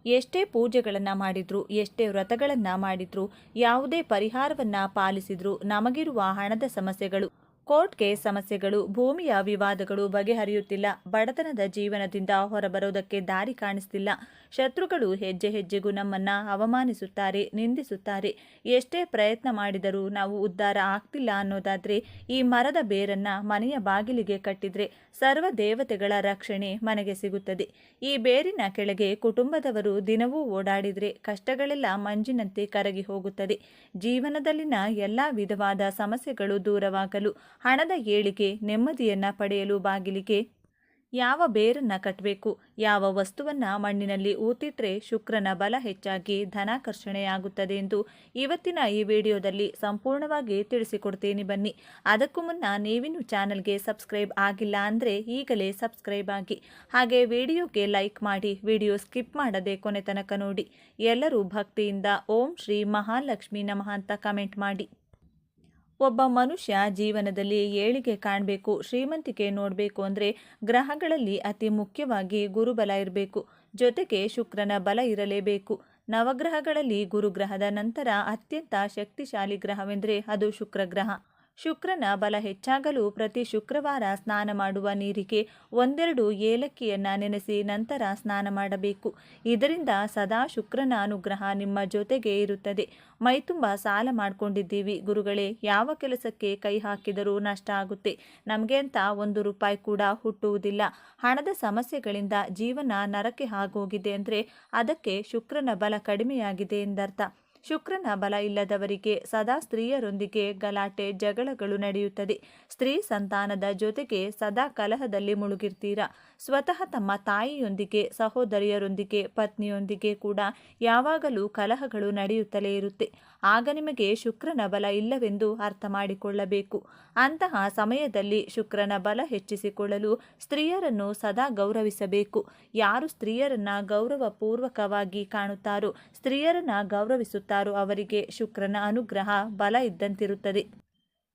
ಎಷ್ಟೇ ಪೂಜೆಗಳನ್ನು ಮಾಡಿದ್ರು, ಎಷ್ಟೇ ವ್ರತಗಳನ್ನು ಮಾಡಿದ್ರು, ಯಾವುದೇ ಪರಿಹಾರವನ್ನು ಪಾಲಿಸಿದ್ರು ನಮಗಿರುವ ಹಣದ ಸಮಸ್ಯೆಗಳು, ಕೋರ್ಟ್ ಕೇಸ್ ಸಮಸ್ಯೆಗಳು, ಭೂಮಿಯ ವಿವಾದಗಳು ಬಗೆಹರಿಯುತ್ತಿಲ್ಲ. ಬಡತನದ ಜೀವನದಿಂದ ಹೊರಬರೋದಕ್ಕೆ ದಾರಿ ಕಾಣಿಸ್ತಿಲ್ಲ. ಶತ್ರುಗಳು ಹೆಜ್ಜೆ ಹೆಜ್ಜೆಗೂ ನಮ್ಮನ್ನ ಅವಮಾನಿಸುತ್ತಾರೆ, ನಿಂದಿಸುತ್ತಾರೆ. ಎಷ್ಟೇ ಪ್ರಯತ್ನ ಮಾಡಿದರೂ ನಾವು ಉದ್ಧಾರ ಆಗ್ತಿಲ್ಲ ಅನ್ನೋದಾದ್ರೆ ಈ ಮರದ ಬೇರನ್ನ ಮನೆಯ ಬಾಗಿಲಿಗೆ ಕಟ್ಟಿದ್ರೆ ಸರ್ವ ದೇವತೆಗಳ ರಕ್ಷಣೆ ಮನೆಗೆ ಸಿಗುತ್ತದೆ. ಈ ಬೇರಿನ ಕೆಳಗೆ ಕುಟುಂಬದವರು ದಿನವೂ ಓಡಾಡಿದ್ರೆ ಕಷ್ಟಗಳೆಲ್ಲ ಮಂಜಿನಂತೆ ಕರಗಿ ಹೋಗುತ್ತದೆ. ಜೀವನದಲ್ಲಿನ ಎಲ್ಲ ವಿಧವಾದ ಸಮಸ್ಯೆಗಳು ದೂರವಾಗಲು, ಹಣದ ಏಳಿಗೆ, ನೆಮ್ಮದಿಯನ್ನ ಪಡೆಯಲು ಬಾಗಿಲಿಗೆ ಯಾವ ಬೇರನ್ನ ಕಟ್ಟಬೇಕು, ಯಾವ ವಸ್ತುವನ್ನ ಮಣ್ಣಿನಲ್ಲಿ ಊತಿಟ್ರೆ ಶುಕ್ರನ ಬಲ ಹೆಚ್ಚಾಗಿ ಧನಾಕರ್ಷಣೆಯಾಗುತ್ತದೆ ಎಂದು ಇವತ್ತಿನ ಈ ವಿಡಿಯೋದಲ್ಲಿ ಸಂಪೂರ್ಣವಾಗಿ ತಿಳಿಸಿಕೊಡ್ತೇನೆ. ಬನ್ನಿ. ಅದಕ್ಕೂ ಮುನ್ನ ನೀವಿನ್ನು ಚಾನಲ್ಗೆ ಸಬ್ಸ್ಕ್ರೈಬ್ ಆಗಿಲ್ಲ ಅಂದರೆ ಈಗಲೇ ಸಬ್ಸ್ಕ್ರೈಬ್ ಆಗಿ, ಹಾಗೆ ವಿಡಿಯೋಗೆ ಲೈಕ್ ಮಾಡಿ, ವಿಡಿಯೋ ಸ್ಕಿಪ್ ಮಾಡದೆ ಕೊನೆ ತನಕ ನೋಡಿ. ಎಲ್ಲರೂ ಭಕ್ತಿಯಿಂದ ಓಂ ಶ್ರೀ ಮಹಾಲಕ್ಷ್ಮಿ ನಮಃ ಅಂತ ಕಮೆಂಟ್ ಮಾಡಿ. ಒಬ್ಬ ಮನುಷ್ಯ ಜೀವನದಲ್ಲಿ ಏಳಿಗೆ ಕಾಣಬೇಕು, ಶ್ರೀಮಂತಿಕೆ ನೋಡಬೇಕು ಅಂದರೆ ಗ್ರಹಗಳಲ್ಲಿ ಅತಿ ಮುಖ್ಯವಾಗಿ ಗುರುಬಲ ಇರಬೇಕು. ಜೊತೆಗೆ ಶುಕ್ರನ ಬಲ ಇರಲೇಬೇಕು. ನವಗ್ರಹಗಳಲ್ಲಿ ಗುರುಗ್ರಹದ ನಂತರ ಅತ್ಯಂತ ಶಕ್ತಿಶಾಲಿ ಗ್ರಹವೆಂದರೆ ಅದು ಶುಕ್ರಗ್ರಹ. ಶುಕ್ರನ ಬಲ ಹೆಚ್ಚಾಗಲು ಪ್ರತಿ ಶುಕ್ರವಾರ ಸ್ನಾನ ಮಾಡುವ ನೀರಿಗೆ 1-2 ಏಲಕ್ಕಿಯನ್ನು ನೆನೆಸಿ ನಂತರ ಸ್ನಾನ ಮಾಡಬೇಕು. ಇದರಿಂದ ಸದಾ ಶುಕ್ರನ ಅನುಗ್ರಹ ನಿಮ್ಮ ಜೊತೆಗೆ ಇರುತ್ತದೆ. ಮೈತುಂಬ ಸಾಲ ಮಾಡ್ಕೊಂಡಿದ್ದೀವಿ ಗುರುಗಳೇ, ಯಾವ ಕೆಲಸಕ್ಕೆ ಕೈ ಹಾಕಿದರೂ ನಷ್ಟ ಆಗುತ್ತೆ, ನಮಗೆ ಅಂತ 1 ರೂಪಾಯಿ ಕೂಡ ಹುಟ್ಟುವುದಿಲ್ಲ, ಹಣದ ಸಮಸ್ಯೆಗಳಿಂದ ಜೀವನ ನರಕೆ ಆಗೋಗಿದೆ ಅಂದರೆ ಅದಕ್ಕೆ ಶುಕ್ರನ ಬಲ ಕಡಿಮೆಯಾಗಿದೆ ಎಂದರ್ಥ. ಶುಕ್ರನ ಬಲ ಇಲ್ಲದವರಿಗೆ ಸದಾ ಸ್ತ್ರೀಯರೊಂದಿಗೆ ಗಲಾಟೆ ಜಗಳಗಳು ನಡೆಯುತ್ತದೆ. ಸ್ತ್ರೀ ಸಂತಾನದ ಜೊತೆಗೆ ಸದಾ ಕಲಹದಲ್ಲಿ ಮುಳುಗಿರ್ತೀರಾ. ಸ್ವತಃ ತಮ್ಮ ತಾಯಿಯೊಂದಿಗೆ, ಸಹೋದರಿಯರೊಂದಿಗೆ, ಪತ್ನಿಯೊಂದಿಗೆ ಕೂಡ ಯಾವಾಗಲೂ ಕಲಹಗಳು ನಡೆಯುತ್ತಲೇ ಇರುತ್ತೆ. ಆಗ ನಿಮಗೆ ಶುಕ್ರನ ಬಲ ಇಲ್ಲವೆಂದು ಅರ್ಥ ಮಾಡಿಕೊಳ್ಳಬೇಕು. ಅಂತಹ ಸಮಯದಲ್ಲಿ ಶುಕ್ರನ ಬಲ ಹೆಚ್ಚಿಸಿಕೊಳ್ಳಲು ಸ್ತ್ರೀಯರನ್ನು ಸದಾ ಗೌರವಿಸಬೇಕು. ಯಾರು ಸ್ತ್ರೀಯರನ್ನ ಗೌರವಪೂರ್ವಕವಾಗಿ ಕಾಣುತ್ತಾರೋ, ಸ್ತ್ರೀಯರನ್ನ ಗೌರವಿಸುತ್ತಾರೋ ಅವರಿಗೆ ಶುಕ್ರನ ಅನುಗ್ರಹ ಬಲ ಇದ್ದಂತಿರುತ್ತದೆ.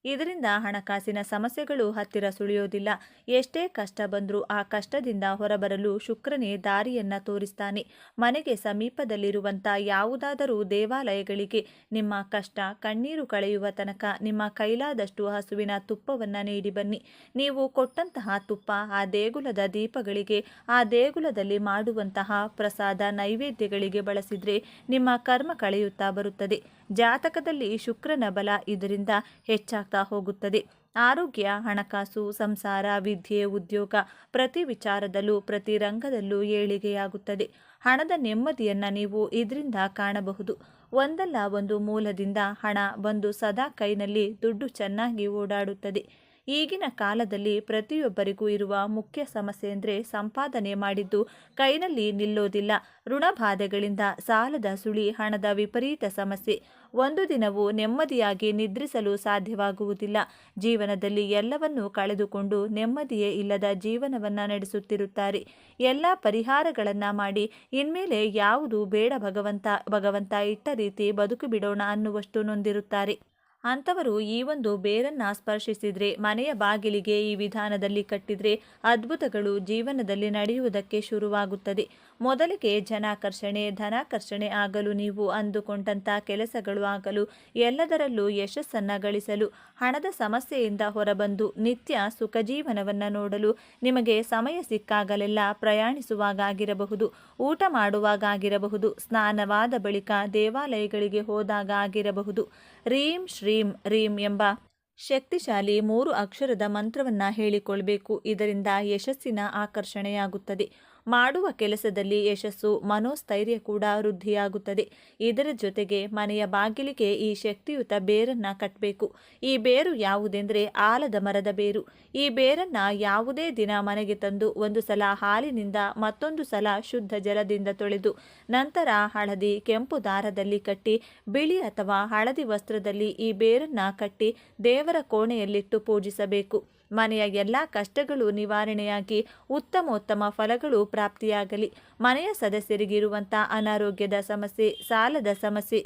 ಇದರಿಂದ ಹಣಕಾಸಿನ ಸಮಸ್ಯೆಗಳು ಹತ್ತಿರ ಸುಳಿಯೋದಿಲ್ಲ. ಎಷ್ಟೇ ಕಷ್ಟ ಬಂದರೂ ಆ ಕಷ್ಟದಿಂದ ಹೊರಬರಲು ಶುಕ್ರನೇ ದಾರಿಯನ್ನ ತೋರಿಸ್ತಾನೆ. ಮನೆಗೆ ಸಮೀಪದಲ್ಲಿರುವಂಥ ಯಾವುದಾದರೂ ದೇವಾಲಯಗಳಿಗೆ ನಿಮ್ಮ ಕಷ್ಟ ಕಣ್ಣೀರು ಕಳೆಯುವ ತನಕ ನಿಮ್ಮ ಕೈಲಾದಷ್ಟು ಹಸುವಿನ ತುಪ್ಪವನ್ನು ನೀಡಿ ಬನ್ನಿ. ನೀವು ಕೊಟ್ಟಂತಹ ತುಪ್ಪ ಆ ದೇಗುಲದ ದೀಪಗಳಿಗೆ, ಆ ದೇಗುಲದಲ್ಲಿ ಮಾಡುವಂತಹ ಪ್ರಸಾದ ನೈವೇದ್ಯಗಳಿಗೆ ಬಳಸಿದರೆ ನಿಮ್ಮ ಕರ್ಮ ಕಳೆಯುತ್ತಾ ಬರುತ್ತದೆ. ಜಾತಕದಲ್ಲಿ ಶುಕ್ರನ ಬಲ ಇದರಿಂದ ಹೆಚ್ಚಾಗ್ತಾ ಹೋಗುತ್ತದೆ. ಆರೋಗ್ಯ, ಹಣಕಾಸು, ಸಂಸಾರ, ವಿದ್ಯೆ, ಉದ್ಯೋಗ ಪ್ರತಿ ವಿಚಾರದಲ್ಲೂ ಪ್ರತಿ ರಂಗದಲ್ಲೂ ಏಳಿಗೆಯಾಗುತ್ತದೆ. ಹಣದ ನೆಮ್ಮದಿಯನ್ನು ನೀವು ಇದರಿಂದ ಕಾಣಬಹುದು. ಒಂದಲ್ಲ ಒಂದು ಮೂಲದಿಂದ ಹಣ ಬಂದು ಸದಾ ಕೈನಲ್ಲಿ ದುಡ್ಡು ಚೆನ್ನಾಗಿ ಓಡಾಡುತ್ತದೆ. ಈಗಿನ ಕಾಲದಲ್ಲಿ ಪ್ರತಿಯೊಬ್ಬರಿಗೂ ಇರುವ ಮುಖ್ಯ ಸಮಸ್ಯೆ ಅಂದರೆ ಸಂಪಾದನೆ ಮಾಡಿದ್ದು ಕೈನಲ್ಲಿ ನಿಲ್ಲೋದಿಲ್ಲ. ಋಣಬಾಧೆಗಳಿಂದ, ಸಾಲದ ಸುಳಿ, ಹಣದ ವಿಪರೀತ ಸಮಸ್ಯೆ. ಒಂದು ದಿನವೂ ನೆಮ್ಮದಿಯಾಗಿ ನಿದ್ರಿಸಲು ಸಾಧ್ಯವಾಗುವುದಿಲ್ಲ. ಜೀವನದಲ್ಲಿ ಎಲ್ಲವನ್ನೂ ಕಳೆದುಕೊಂಡು ನೆಮ್ಮದಿಯೇ ಇಲ್ಲದ ಜೀವನವನ್ನು ನಡೆಸುತ್ತಿರುತ್ತಾರೆ. ಎಲ್ಲ ಪರಿಹಾರಗಳನ್ನು ಮಾಡಿ ಇನ್ಮೇಲೆ ಯಾವುದು ಬೇಡ ಭಗವಂತ ಇಟ್ಟ ರೀತಿ ಬದುಕು ಬಿಡೋಣ ಅನ್ನುವಷ್ಟು ನೊಂದಿರುತ್ತಾರೆ. ಅಂಥವರು ಈ ಒಂದು ಬೇರನ್ನ ಸ್ಪರ್ಶಿಸಿದ್ರೆ, ಮನೆಯ ಬಾಗಿಲಿಗೆ ಈ ವಿಧಾನದಲ್ಲಿ ಕಟ್ಟಿದ್ರೆ ಅದ್ಭುತಗಳು ಜೀವನದಲ್ಲಿ ನಡೆಯುವುದಕ್ಕೆ ಶುರುವಾಗುತ್ತದೆ. ಮೊದಲಿಗೆ ಜನಾಕರ್ಷಣೆ, ಧನಾಕರ್ಷಣೆ ಆಗಲು, ನೀವು ಅಂದುಕೊಂಡಂಥ ಕೆಲಸಗಳು ಆಗಲು, ಎಲ್ಲದರಲ್ಲೂ ಯಶಸ್ಸನ್ನು ಗಳಿಸಲು, ಹಣದ ಸಮಸ್ಯೆಯಿಂದ ಹೊರಬಂದು ನಿತ್ಯ ಸುಖಜೀವನವನ್ನು ನೋಡಲು ನಿಮಗೆ ಸಮಯ ಸಿಕ್ಕಾಗಲೆಲ್ಲ ಪ್ರಯಾಣಿಸುವಾಗ ಆಗಿರಬಹುದು, ಊಟ ಮಾಡುವಾಗ ಆಗಿರಬಹುದು, ಸ್ನಾನವಾದ ಬಳಿಕ ದೇವಾಲಯಗಳಿಗೆ ಹೋದಾಗ ಆಗಿರಬಹುದು, ರೀಂ ಶ್ರೀಂ ರೀಂ ಎಂಬ ಶಕ್ತಿಶಾಲಿ 3 ಅಕ್ಷರದ ಮಂತ್ರವನ್ನು ಹೇಳಿಕೊಳ್ಬೇಕು. ಇದರಿಂದ ಯಶಸ್ಸಿನ ಆಕರ್ಷಣೆಯಾಗುತ್ತದೆ. ಮಾಡುವ ಕೆಲಸದಲ್ಲಿ ಯಶಸ್ಸು, ಮನೋಸ್ಥೈರ್ಯ ಕೂಡ ವೃದ್ಧಿಯಾಗುತ್ತದೆ. ಇದರ ಜೊತೆಗೆ ಮನೆಯ ಬಾಗಿಲಿಗೆ ಈ ಶಕ್ತಿಯುತ ಬೇರನ್ನು ಕಟ್ಟಬೇಕು. ಈ ಬೇರು ಯಾವುದೆಂದರೆ ಆಲದ ಮರದ ಬೇರು. ಈ ಬೇರನ್ನು ಯಾವುದೇ ದಿನ ಮನೆಗೆ ತಂದು ಒಂದು ಸಲ ಹಾಲಿನಿಂದ, ಮತ್ತೊಂದು ಸಲ ಶುದ್ಧ ಜಲದಿಂದ ತೊಳೆದು, ನಂತರ ಹಳದಿ ಕೆಂಪು ದಾರದಲ್ಲಿ ಕಟ್ಟಿ, ಬಿಳಿ ಅಥವಾ ಹಳದಿ ವಸ್ತ್ರದಲ್ಲಿ ಈ ಬೇರನ್ನು ಕಟ್ಟಿ ದೇವರ ಕೋಣೆಯಲ್ಲಿಟ್ಟು ಪೂಜಿಸಬೇಕು. ಮನೆಯ ಎಲ್ಲ ಕಷ್ಟಗಳು ನಿವಾರಣೆಯಾಗಿ ಉತ್ತಮೋತ್ತಮ ಫಲಗಳು ಪ್ರಾಪ್ತಿಯಾಗಲಿ. ಮನೆಯ ಸದಸ್ಯರಿಗಿರುವಂಥ ಅನಾರೋಗ್ಯದ ಸಮಸ್ಯೆ, ಸಾಲದ ಸಮಸ್ಯೆ,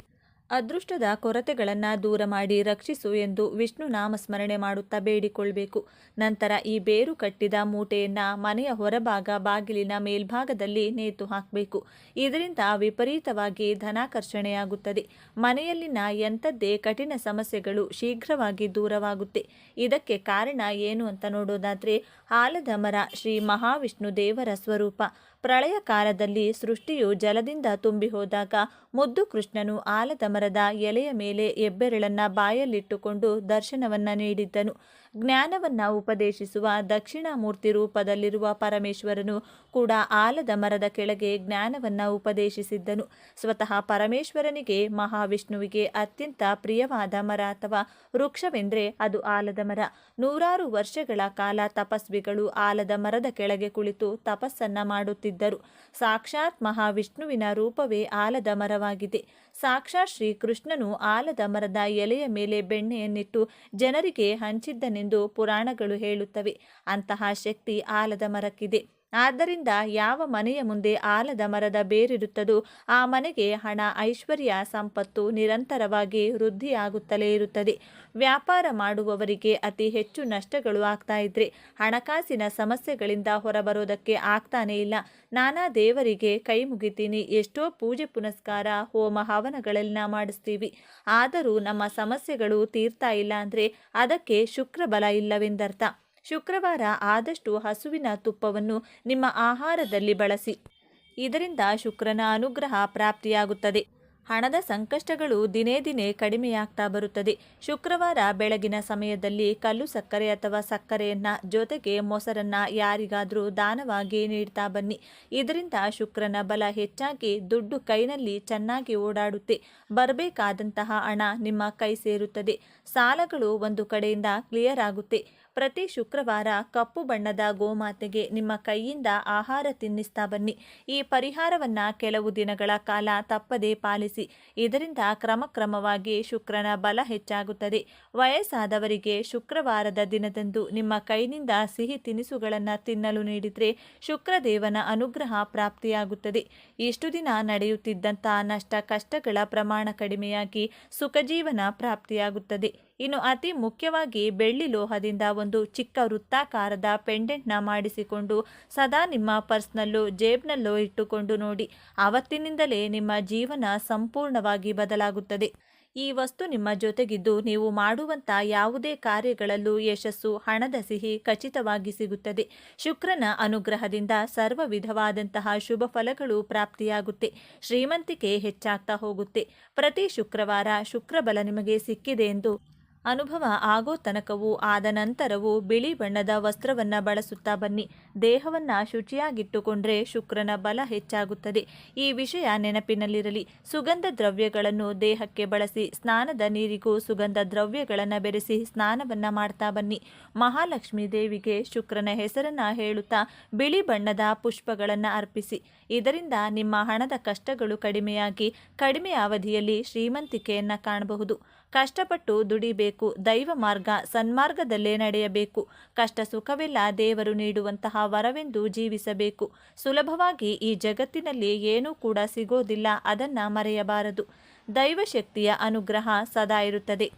ಅದೃಷ್ಟದ ಕೊರತೆಗಳನ್ನು ದೂರ ಮಾಡಿ ರಕ್ಷಿಸು ಎಂದು ವಿಷ್ಣು ನಾಮಸ್ಮರಣೆ ಮಾಡುತ್ತಾ ಬೇಡಿಕೊಳ್ಬೇಕು. ನಂತರ ಈ ಬೇರು ಕಟ್ಟಿದ ಮೂಟೆಯನ್ನು ಮನೆಯ ಹೊರಭಾಗ ಬಾಗಿಲಿನ ಮೇಲ್ಭಾಗದಲ್ಲಿ ನೇತು ಹಾಕಬೇಕು. ಇದರಿಂದ ವಿಪರೀತವಾಗಿ ಧನಾಕರ್ಷಣೆಯಾಗುತ್ತದೆ. ಮನೆಯಲ್ಲಿನ ಎಂಥದ್ದೇ ಕಠಿಣ ಸಮಸ್ಯೆಗಳು ಶೀಘ್ರವಾಗಿ ದೂರವಾಗುತ್ತೆ. ಇದಕ್ಕೆ ಕಾರಣ ಏನು ಅಂತ ನೋಡೋದಾದರೆ, ಆಲದ ಮರ ಶ್ರೀ ಮಹಾವಿಷ್ಣು ದೇವರ ಸ್ವರೂಪ. ಪ್ರಳಯ ಕಾಲದಲ್ಲಿ ಸೃಷ್ಟಿಯು ಜಲದಿಂದ ತುಂಬಿ ಹೋದಾಗ ಮುದ್ದು ಕೃಷ್ಣನು ಆಲದ ಮರದ ಎಲೆಯ ಮೇಲೆ ಹೆಬ್ಬೆರಳನ್ನು ಬಾಯಲ್ಲಿಟ್ಟುಕೊಂಡು ದರ್ಶನವನ್ನು ನೀಡಿದ್ದನು. ಜ್ಞಾನವನ್ನು ಉಪದೇಶಿಸುವ ದಕ್ಷಿಣಾಮೂರ್ತಿ ರೂಪದಲ್ಲಿರುವ ಪರಮೇಶ್ವರನು ಕೂಡ ಆಲದ ಮರದ ಕೆಳಗೆ ಜ್ಞಾನವನ್ನು ಉಪದೇಶಿಸಿದ್ದನು. ಸ್ವತಃ ಪರಮೇಶ್ವರನಿಗೆ, ಮಹಾವಿಷ್ಣುವಿಗೆ ಅತ್ಯಂತ ಪ್ರಿಯವಾದ ಮರ ಅಥವಾ ವೃಕ್ಷವೆಂದರೆ ಅದು ಆಲದ ಮರ. 100 ವರ್ಷಗಳ ಕಾಲ ತಪಸ್ವಿಗಳು ಆಲದ ಮರದ ಕೆಳಗೆ ಕುಳಿತು ತಪಸ್ಸನ್ನು ಮಾಡುತ್ತಿದ್ದರು. ಸಾಕ್ಷಾತ್ ಮಹಾವಿಷ್ಣುವಿನ ರೂಪವೇ ಆಲದ ಮರವಾಗಿದೆ. ಸಾಕ್ಷಾತ್ ಶ್ರೀಕೃಷ್ಣನು ಆಲದ ಮರದ ಎಲೆಯ ಮೇಲೆ ಬೆಣ್ಣೆಯನ್ನಿಟ್ಟು ಜನರಿಗೆ ಹಂಚಿದ್ದನೆಂದು ಪುರಾಣಗಳು ಹೇಳುತ್ತವೆ. ಅಂತಹ ಶಕ್ತಿ ಆಲದ ಮರಕ್ಕಿದೆ. ಆದ್ದರಿಂದ ಯಾವ ಮನೆಯ ಮುಂದೆ ಆಲದ ಮರದ ಬೇರಿರುತ್ತದೋ ಆ ಮನೆಗೆ ಹಣ, ಐಶ್ವರ್ಯ, ಸಂಪತ್ತು ನಿರಂತರವಾಗಿ ವೃದ್ಧಿಯಾಗುತ್ತಲೇ ಇರುತ್ತದೆ. ವ್ಯಾಪಾರ ಮಾಡುವವರಿಗೆ ಅತಿ ಹೆಚ್ಚು ನಷ್ಟಗಳು ಆಗ್ತಾ ಇದ್ರೆ, ಹಣಕಾಸಿನ ಸಮಸ್ಯೆಗಳಿಂದ ಹೊರಬರೋದಕ್ಕೆ ಆಗ್ತಾನೇ ಇಲ್ಲ. ನಾನಾ ದೇವರಿಗೆ ಕೈ ಮುಗಿತೀನಿ, ಎಷ್ಟೋ ಪೂಜೆ ಪುನಸ್ಕಾರ, ಹೋಮ ಹವನಗಳೆಲ್ಲ ಮಾಡಿಸ್ತೀವಿ, ಆದರೂ ನಮ್ಮ ಸಮಸ್ಯೆಗಳು ತೀರ್ತಾ ಇಲ್ಲ ಅಂದರೆ ಅದಕ್ಕೆ ಶುಕ್ರಬಲ ಇಲ್ಲವೆಂದರ್ಥ. ಶುಕ್ರವಾರ ಆದಷ್ಟು ಹಸುವಿನ ತುಪ್ಪವನ್ನು ನಿಮ್ಮ ಆಹಾರದಲ್ಲಿ ಬಳಸಿ. ಇದರಿಂದ ಶುಕ್ರನ ಅನುಗ್ರಹ ಪ್ರಾಪ್ತಿಯಾಗುತ್ತದೆ. ಹಣದ ಸಂಕಷ್ಟಗಳು ದಿನೇ ದಿನೇ ಕಡಿಮೆಯಾಗ್ತಾ ಬರುತ್ತದೆ. ಶುಕ್ರವಾರ ಬೆಳಗಿನ ಸಮಯದಲ್ಲಿ ಕಲ್ಲು ಸಕ್ಕರೆ ಅಥವಾ ಸಕ್ಕರೆಯನ್ನು ಜೊತೆಗೆ ಮೊಸರನ್ನು ಯಾರಿಗಾದರೂ ದಾನವಾಗಿ ನೀಡ್ತಾ ಬನ್ನಿ. ಇದರಿಂದ ಶುಕ್ರನ ಬಲ ಹೆಚ್ಚಾಗಿ ದುಡ್ಡು ಕೈನಲ್ಲಿ ಚೆನ್ನಾಗಿ ಓಡಾಡುತ್ತೆ. ಬರಬೇಕಾದಂತಹ ಹಣ ನಿಮ್ಮ ಕೈ ಸೇರುತ್ತದೆ. ಸಾಲಗಳು ಒಂದು ಕಡೆಯಿಂದ ಕ್ಲಿಯರ್ ಆಗುತ್ತೆ. ಪ್ರತಿ ಶುಕ್ರವಾರ ಕಪ್ಪು ಬಣ್ಣದ ಗೋಮಾತೆಗೆ ನಿಮ್ಮ ಕೈಯಿಂದ ಆಹಾರ ತಿನ್ನಿಸ್ತಾ ಬನ್ನಿ. ಈ ಪರಿಹಾರವನ್ನು ಕೆಲವು ದಿನಗಳ ಕಾಲ ತಪ್ಪದೇ ಪಾಲಿಸಿ. ಇದರಿಂದ ಕ್ರಮಕ್ರಮವಾಗಿ ಶುಕ್ರನ ಬಲ ಹೆಚ್ಚಾಗುತ್ತದೆ. ವಯಸ್ಸಾದವರಿಗೆ ಶುಕ್ರವಾರದ ದಿನದಂದು ನಿಮ್ಮ ಕೈನಿಂದ ಸಿಹಿ ತಿನಿಸುಗಳನ್ನು ತಿನ್ನಲು ನೀಡಿದರೆ ಶುಕ್ರದೇವನ ಅನುಗ್ರಹ ಪ್ರಾಪ್ತಿಯಾಗುತ್ತದೆ. ಇಷ್ಟು ದಿನ ನಡೆಯುತ್ತಿದ್ದಂಥ ನಷ್ಟ ಕಷ್ಟಗಳ ಪ್ರಮಾಣ ಕಡಿಮೆಯಾಗಿ ಸುಖಜೀವನ ಪ್ರಾಪ್ತಿಯಾಗುತ್ತದೆ. ಇನ್ನು ಅತಿ ಮುಖ್ಯವಾಗಿ ಬೆಳ್ಳಿ ಲೋಹದಿಂದ ಒಂದು ಚಿಕ್ಕ ವೃತ್ತಾಕಾರದ ಪೆಂಡೆಂಟ್ನ ಮಾಡಿಸಿಕೊಂಡು ಸದಾ ನಿಮ್ಮ ಪರ್ಸ್ನಲ್ಲೋ ಜೇಬ್ನಲ್ಲೋ ಇಟ್ಟುಕೊಂಡು ನೋಡಿ. ಆವತ್ತಿನಿಂದಲೇ ನಿಮ್ಮ ಜೀವನ ಸಂಪೂರ್ಣವಾಗಿ ಬದಲಾಗುತ್ತದೆ. ಈ ವಸ್ತು ನಿಮ್ಮ ಜೊತೆಗಿದ್ದು ನೀವು ಮಾಡುವಂಥ ಯಾವುದೇ ಕಾರ್ಯಗಳಲ್ಲೂ ಯಶಸ್ಸು, ಹಣದ ಸಿಹಿ ಖಚಿತವಾಗಿ ಸಿಗುತ್ತದೆ. ಶುಕ್ರನ ಅನುಗ್ರಹದಿಂದ ಸರ್ವ ವಿಧವಾದಂತಹ ಶುಭ ಫಲಗಳು ಪ್ರಾಪ್ತಿಯಾಗುತ್ತೆ. ಶ್ರೀಮಂತಿಕೆ ಹೆಚ್ಚಾಗ್ತಾ ಹೋಗುತ್ತೆ. ಪ್ರತಿ ಶುಕ್ರವಾರ ಶುಕ್ರಬಲ ನಿಮಗೆ ಸಿಕ್ಕಿದೆ ಎಂದು ಅನುಭವ ಆಗೋ ತನಕವೂ, ಆದ ನಂತರವೂ ಬಿಳಿ ಬಣ್ಣದ ವಸ್ತ್ರವನ್ನು ಬಳಸುತ್ತಾ ಬನ್ನಿ. ದೇಹವನ್ನು ಶುಚಿಯಾಗಿಟ್ಟುಕೊಂಡ್ರೆ ಶುಕ್ರನ ಬಲ ಹೆಚ್ಚಾಗುತ್ತದೆ. ಈ ವಿಷಯ ನೆನಪಿನಲ್ಲಿರಲಿ. ಸುಗಂಧ ದ್ರವ್ಯಗಳನ್ನು ದೇಹಕ್ಕೆ ಬಳಸಿ. ಸ್ನಾನದ ನೀರಿಗೂ ಸುಗಂಧ ದ್ರವ್ಯಗಳನ್ನು ಬೆರೆಸಿ ಸ್ನಾನವನ್ನು ಮಾಡ್ತಾ ಬನ್ನಿ. ಮಹಾಲಕ್ಷ್ಮೀ ದೇವಿಗೆ ಶುಕ್ರನ ಹೆಸರನ್ನು ಹೇಳುತ್ತಾ ಬಿಳಿ ಬಣ್ಣದ ಪುಷ್ಪಗಳನ್ನು ಅರ್ಪಿಸಿ. ಇದರಿಂದ ನಿಮ್ಮ ಹಣದ ಕಷ್ಟಗಳು ಕಡಿಮೆಯಾಗಿ ಕಡಿಮೆ ಅವಧಿಯಲ್ಲಿ ಶ್ರೀಮಂತಿಕೆಯನ್ನು ಕಾಣಬಹುದು. ಕಷ್ಟಪಟ್ಟು ದುಡಿಬೇಕು. ದೈವ ಮಾರ್ಗ ಸನ್ಮಾರ್ಗದಲ್ಲೇ ನಡೆಯಬೇಕು. ಕಷ್ಟ ಸುಖವೆಲ್ಲ ದೇವರು ನೀಡುವಂತಹ ವರವೆಂದು ಜೀವಿಸಬೇಕು. ಸುಲಭವಾಗಿ ಈ ಜಗತ್ತಿನಲ್ಲಿ ಏನೂ ಕೂಡ ಸಿಗೋದಿಲ್ಲ, ಅದನ್ನು ಮರೆಯಬಾರದು. ದೈವಶಕ್ತಿಯ ಅನುಗ್ರಹ ಸದಾ ಇರುತ್ತದೆ.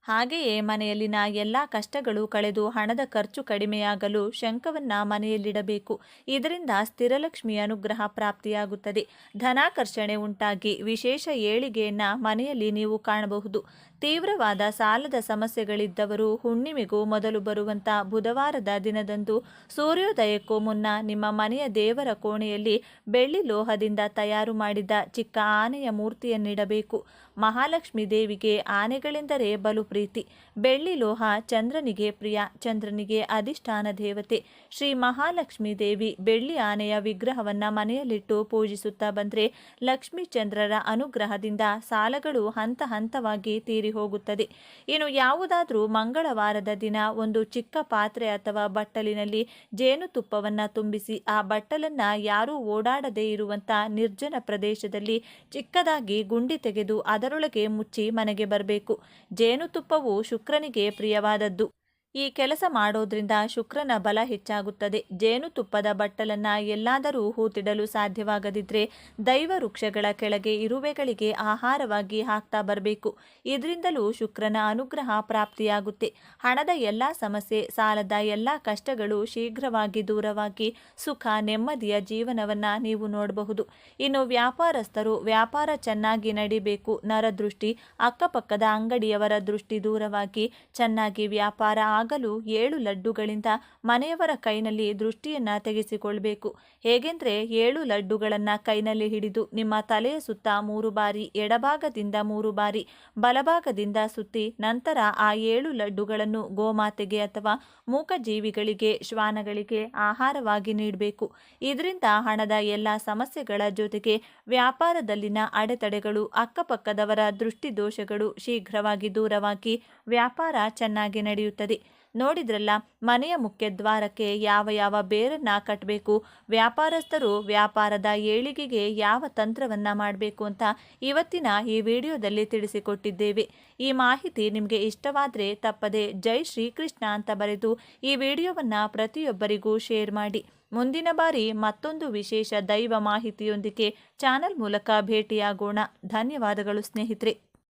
ಹಾಗೆಯೇ ಮನೆಯಲ್ಲಿನ ಎಲ್ಲ ಕಷ್ಟಗಳು ಕಳೆದು ಹಣದ ಖರ್ಚು ಕಡಿಮೆಯಾಗಲು ಶಂಖವನ್ನ ಮನೆಯಲ್ಲಿಡಬೇಕು. ಇದರಿಂದ ಸ್ಥಿರಲಕ್ಷ್ಮಿ ಅನುಗ್ರಹ ಪ್ರಾಪ್ತಿಯಾಗುತ್ತದೆ. ಧನಾಕರ್ಷಣೆ ಉಂಟಾಗಿ ವಿಶೇಷ ಏಳಿಗೆಯನ್ನ ಮನೆಯಲ್ಲಿ ನೀವು ಕಾಣಬಹುದು. ತೀವ್ರವಾದ ಸಾಲದ ಸಮಸ್ಯೆಗಳಿದ್ದವರು ಹುಣ್ಣಿಮೆಗೂ ಮೊದಲು ಬರುವಂತ ಬುಧವಾರದ ದಿನದಂದು ಸೂರ್ಯೋದಯಕ್ಕೂ ಮುನ್ನ ನಿಮ್ಮ ಮನೆಯ ದೇವರ ಕೋಣೆಯಲ್ಲಿ ಬೆಳ್ಳಿ ಲೋಹದಿಂದ ತಯಾರು ಮಾಡಿದ ಚಿಕ್ಕ ಆನೆಯ ಮೂರ್ತಿಯನ್ನಿಡಬೇಕು. ಮಹಾಲಕ್ಷ್ಮಿ ದೇವಿಗೆ ಆನೆಗಳೆಂದರೆ ಬಲು ಪ್ರೀತಿ. ಬೆಳ್ಳಿ ಲೋಹ ಚಂದ್ರನಿಗೆ ಪ್ರಿಯ, ಚಂದ್ರನಿಗೆ ಅಧಿಷ್ಠಾನ ದೇವತೆ. ಶ್ರೀ ಮಹಾಲಕ್ಷ್ಮಿ ದೇವಿ ಬೆಳ್ಳಿ ಆನೆಯ ವಿಗ್ರಹವನ್ನ ಮನೆಯಲ್ಲಿಟ್ಟು ಪೂಜಿಸುತ್ತಾ ಬಂದರೆ ಲಕ್ಷ್ಮೀ ಚಂದ್ರರ ಅನುಗ್ರಹದಿಂದ ಸಾಲಗಳು ಹಂತ ಹಂತವಾಗಿ ತೀರಿ ಹೋಗುತ್ತದೆ. ಇನ್ನು ಯಾವುದಾದ್ರೂ ಮಂಗಳವಾರದ ದಿನ ಒಂದು ಚಿಕ್ಕ ಪಾತ್ರೆ ಅಥವಾ ಬಟ್ಟಲಿನಲ್ಲಿ ಜೇನುತುಪ್ಪವನ್ನ ತುಂಬಿಸಿ ಆ ಬಟ್ಟಲನ್ನ ಯಾರೂ ಓಡಾಡದೇ ಇರುವಂತ ನಿರ್ಜನ ಪ್ರದೇಶದಲ್ಲಿ ಚಿಕ್ಕದಾಗಿ ಗುಂಡಿ ತೆಗೆದು ಅದರೊಳಗೆ ಮುಚ್ಚಿ ಮನೆಗೆ ಬರಬೇಕು. ಜೇನುತುಪ್ಪವು ಶುಕ್ರನಿಗೆ ಪ್ರಿಯವಾದದ್ದು. ಈ ಕೆಲಸ ಮಾಡೋದ್ರಿಂದ ಶುಕ್ರನ ಬಲ ಹೆಚ್ಚಾಗುತ್ತದೆ. ಜೇನುತುಪ್ಪದ ಬಟ್ಟಲನ್ನ ಎಲ್ಲಾದರೂ ಹೂತಿಡಲು ಸಾಧ್ಯವಾಗದಿದ್ರೆ ದೈವ ವೃಕ್ಷಗಳ ಕೆಳಗೆ ಇರುವೆಗಳಿಗೆ ಆಹಾರವಾಗಿ ಹಾಕ್ತಾ ಬರಬೇಕು. ಇದರಿಂದಲೂ ಶುಕ್ರನ ಅನುಗ್ರಹ ಪ್ರಾಪ್ತಿಯಾಗುತ್ತೆ. ಹಣದ ಎಲ್ಲ ಸಮಸ್ಯೆ, ಸಾಲದ ಎಲ್ಲ ಕಷ್ಟಗಳು ಶೀಘ್ರವಾಗಿ ದೂರವಾಗಿ ಸುಖ ನೆಮ್ಮದಿಯ ಜೀವನವನ್ನ ನೀವು ನೋಡಬಹುದು. ಇನ್ನು ವ್ಯಾಪಾರಸ್ಥರು ವ್ಯಾಪಾರ ಚೆನ್ನಾಗಿ ನಡಿಬೇಕು. ನರದೃಷ್ಟಿ, ಅಕ್ಕಪಕ್ಕದ ಅಂಗಡಿಯವರ ದೃಷ್ಟಿ ದೂರವಾಗಿ ಚೆನ್ನಾಗಿ ವ್ಯಾಪಾರ ಆಗಲು 7 ಲಡ್ಡುಗಳಿಂದ ಮನೆಯವರ ಕೈನಲ್ಲಿ ದೃಷ್ಟಿಯನ್ನ ತೆಗೆಸಿಕೊಳ್ಬೇಕು. ಹೇಗೆಂದ್ರೆ 7 ಲಡ್ಡುಗಳನ್ನ ಕೈನಲ್ಲಿ ಹಿಡಿದು ನಿಮ್ಮ ತಲೆಯ ಸುತ್ತ 3 ಬಾರಿ, ಎಡಭಾಗದಿಂದ 3 ಬಾರಿ, ಬಲಭಾಗದಿಂದ ಸುತ್ತಿ ನಂತರ ಆ 7 ಲಡ್ಡುಗಳನ್ನು ಗೋಮಾತೆಗೆ ಅಥವಾ ಮೂಕಜೀವಿಗಳಿಗೆ, ಶ್ವಾನಗಳಿಗೆ ಆಹಾರವಾಗಿ ನೀಡಬೇಕು. ಇದರಿಂದ ಹಣದ ಎಲ್ಲ ಸಮಸ್ಯೆಗಳ ಜೊತೆಗೆ ವ್ಯಾಪಾರದಲ್ಲಿನ ಅಡೆತಡೆಗಳು, ಅಕ್ಕಪಕ್ಕದವರ ದೃಷ್ಟಿ ದೋಷಗಳು ಶೀಘ್ರವಾಗಿ ದೂರವಾಗಿ ವ್ಯಾಪಾರ ಚೆನ್ನಾಗಿ ನಡೆಯುತ್ತದೆ. ನೋಡಿದ್ರಲ್ಲ, ಮನೆಯ ಮುಖ್ಯ ದ್ವಾರಕ್ಕೆ ಯಾವ ಯಾವ ಬೇರನ್ನ ಕಟ್ಟಬೇಕು, ವ್ಯಾಪಾರಸ್ಥರು ವ್ಯಾಪಾರದ ಏಳಿಗೆಗೆ ಯಾವ ತಂತ್ರವನ್ನ ಮಾಡಬೇಕು ಅಂತ ಇವತ್ತಿನ ಈ ವಿಡಿಯೋದಲ್ಲಿ ತಿಳಿಸಿಕೊಟ್ಟಿದ್ದೇವೆ. ಈ ಮಾಹಿತಿ ನಿಮಗೆ ಇಷ್ಟವಾದರೆ ತಪ್ಪದೆ ಜೈ ಶ್ರೀಕೃಷ್ಣ ಅಂತ ಬರೆದು ಈ ವಿಡಿಯೋವನ್ನ ಪ್ರತಿಯೊಬ್ಬರಿಗೂ ಶೇರ್ ಮಾಡಿ. ಮುಂದಿನ ಬಾರಿ ಮತ್ತೊಂದು ವಿಶೇಷ ದೈವ ಮಾಹಿತಿಯೊಂದಿಗೆ ಚಾನೆಲ್ ಮೂಲಕ ಭೇಟಿಯಾಗೋಣ. ಧನ್ಯವಾದಗಳು ಸ್ನೇಹಿತರೆ.